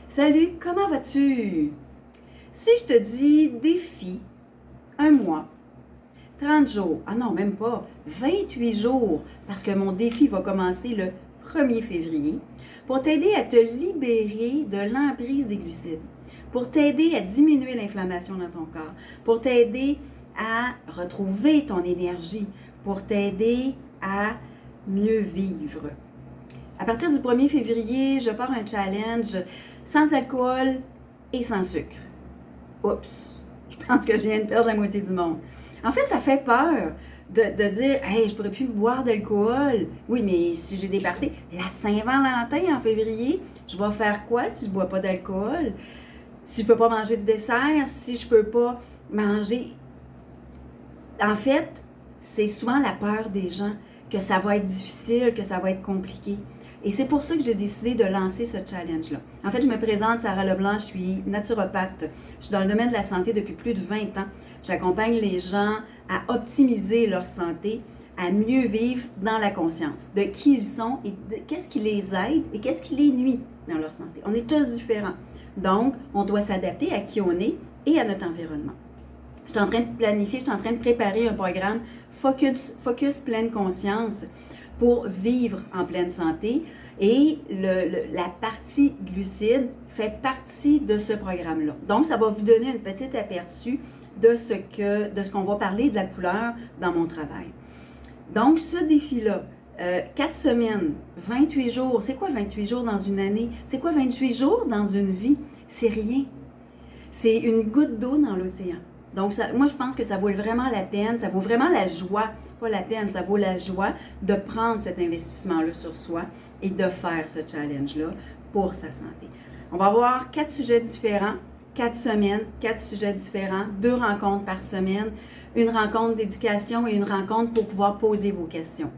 Salut, comment vas-tu? Si je te dis défi, un mois, 30 jours, ah non, même pas, 28 jours, parce que mon défi va commencer le 1er février, pour t'aider à te libérer de l'emprise des glucides, pour t'aider à diminuer l'inflammation dans ton corps, pour t'aider à retrouver ton énergie, pour t'aider à mieux vivre. À partir du 1er février, je pars un challenge sans alcool et sans sucre. Oups, je pense que je viens de perdre la moitié du monde. En fait, ça fait peur de dire, hey, je pourrais plus boire d'alcool. Oui, mais si j'ai des parties, la Saint-Valentin en février, je vais faire quoi si je bois pas d'alcool? Si je peux pas manger de dessert, si je peux pas manger. En fait, c'est souvent la peur des gens que ça va être difficile, que ça va être compliqué. Et c'est pour ça que j'ai décidé de lancer ce challenge-là. En fait, je me présente, Sarah Leblanc, je suis naturopathe. Je suis dans le domaine de la santé depuis plus de 20 ans. J'accompagne les gens à optimiser leur santé, à mieux vivre dans la conscience de qui ils sont et de qu'est-ce qui les aide et qu'est-ce qui les nuit dans leur santé. On est tous différents. Donc, on doit s'adapter à qui on est et à notre environnement. Je suis en train de planifier, je suis en train de préparer un programme Focus Pleine Conscience pour vivre en pleine santé. Et la partie glucides fait partie de ce programme-là. Donc, ça va vous donner un petit aperçu de ce qu'on va parler de la couleur dans mon travail. Donc, ce défi-là, 4 semaines, 28 jours, c'est quoi 28 jours dans une année? C'est quoi 28 jours dans une vie? C'est rien. C'est une goutte d'eau dans l'océan. Donc, moi, je pense que ça vaut vraiment la peine, ça vaut vraiment la joie, pas la peine, ça vaut la joie de prendre cet investissement-là sur soi et de faire ce challenge-là pour sa santé. On va avoir 4 sujets différents, 4 semaines, 4 sujets différents, 2 rencontres par semaine, une rencontre d'éducation et une rencontre pour pouvoir poser vos questions.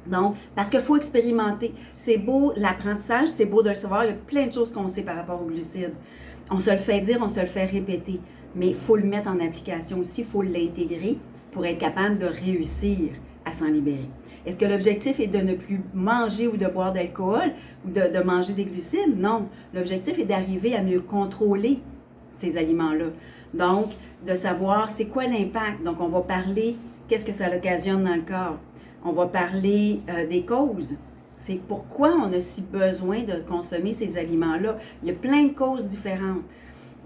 Donc, parce qu'il faut expérimenter. C'est beau l'apprentissage, c'est beau de le savoir, il y a plein de choses qu'on sait par rapport aux glucides. On se le fait dire, on se le fait répéter, mais il faut le mettre en application aussi, il faut l'intégrer pour être capable de réussir à s'en libérer. Est-ce que l'objectif est de ne plus manger ou de boire d'alcool ou de manger des glucides? Non. L'objectif est d'arriver à mieux contrôler ces aliments-là. Donc, de savoir c'est quoi l'impact. Donc, on va parler qu'est-ce que ça occasionne dans le corps. On va parler des causes. C'est pourquoi on a si besoin de consommer ces aliments-là. Il y a plein de causes différentes.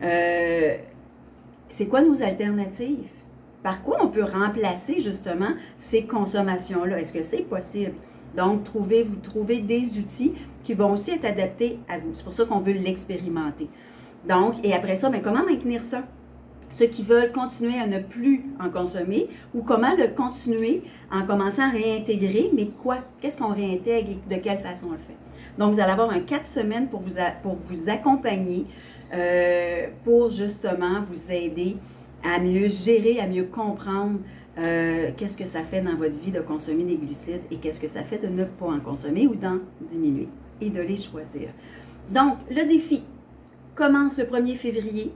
C'est quoi nos alternatives? Par quoi on peut remplacer justement ces consommations-là? Est-ce que c'est possible? Donc, vous trouvez des outils qui vont aussi être adaptés à vous. C'est pour ça qu'on veut l'expérimenter. Donc, et après ça, mais comment maintenir ça? Ceux qui veulent continuer à ne plus en consommer ou comment le continuer en commençant à réintégrer, mais quoi? Qu'est-ce qu'on réintègre et de quelle façon on le fait? Donc, vous allez avoir un 4 semaines pour vous accompagner, pour justement vous aider à mieux gérer, à mieux comprendre qu'est-ce que ça fait dans votre vie de consommer des glucides et qu'est-ce que ça fait de ne pas en consommer ou d'en diminuer et de les choisir. Donc, le défi commence le 1er février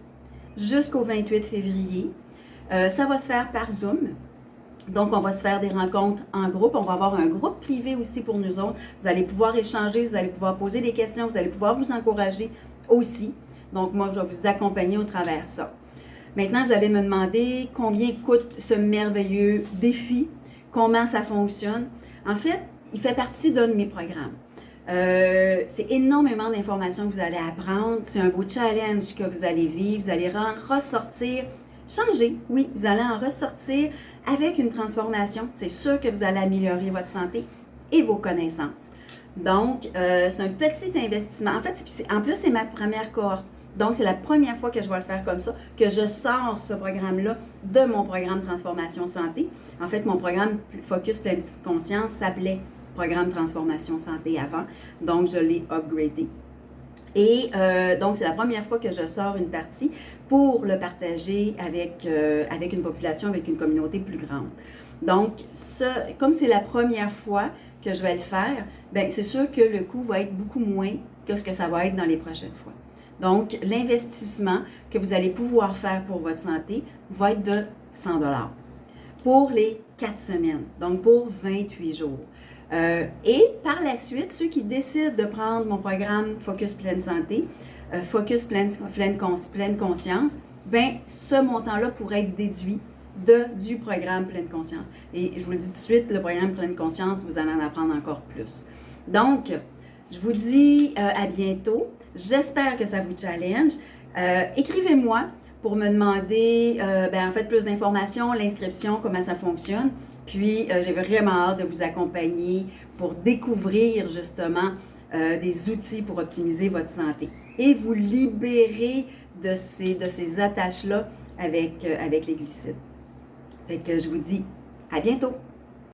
jusqu'au 28 février. Ça va se faire par Zoom. Donc, on va se faire des rencontres en groupe. On va avoir un groupe privé aussi pour nous autres. Vous allez pouvoir échanger, vous allez pouvoir poser des questions, vous allez pouvoir vous encourager aussi. Donc, moi, je vais vous accompagner au travers de ça. Maintenant, vous allez me demander combien coûte ce merveilleux défi, comment ça fonctionne. En fait, il fait partie d'un de mes programmes. C'est énormément d'informations que vous allez apprendre. C'est un beau challenge que vous allez vivre. Vous allez ressortir, changer. Oui, vous allez en ressortir avec une transformation. C'est sûr que vous allez améliorer votre santé et vos connaissances. Donc, c'est un petit investissement. En fait, en plus, c'est ma première cohorte. Donc, c'est la première fois que je vais le faire comme ça, que je sors ce programme-là de mon programme Transformation Santé. En fait, mon programme Focus Pleine Conscience s'appelait Programme Transformation Santé avant, donc je l'ai upgradé. Et donc, c'est la première fois que je sors une partie pour le partager avec une population, avec une communauté plus grande. Donc, comme c'est la première fois que je vais le faire, bien, c'est sûr que le coût va être beaucoup moins que ce que ça va être dans les prochaines fois. Donc, l'investissement que vous allez pouvoir faire pour votre santé va être de 100 $ pour les 4 semaines, donc pour 28 jours. Et par la suite, ceux qui décident de prendre mon programme Focus Pleine Santé, Focus Pleine Conscience, ben ce montant-là pourrait être déduit du programme Pleine Conscience. Et je vous le dis tout de suite, le programme Pleine Conscience, vous allez en apprendre encore plus. Donc, je vous dis à bientôt. J'espère que ça vous challenge. Écrivez-moi pour me demander en fait plus d'informations, l'inscription, comment ça fonctionne. Puis, j'ai vraiment hâte de vous accompagner pour découvrir justement des outils pour optimiser votre santé et vous libérer de ces attaches-là avec les glucides. Fait que je vous dis à bientôt!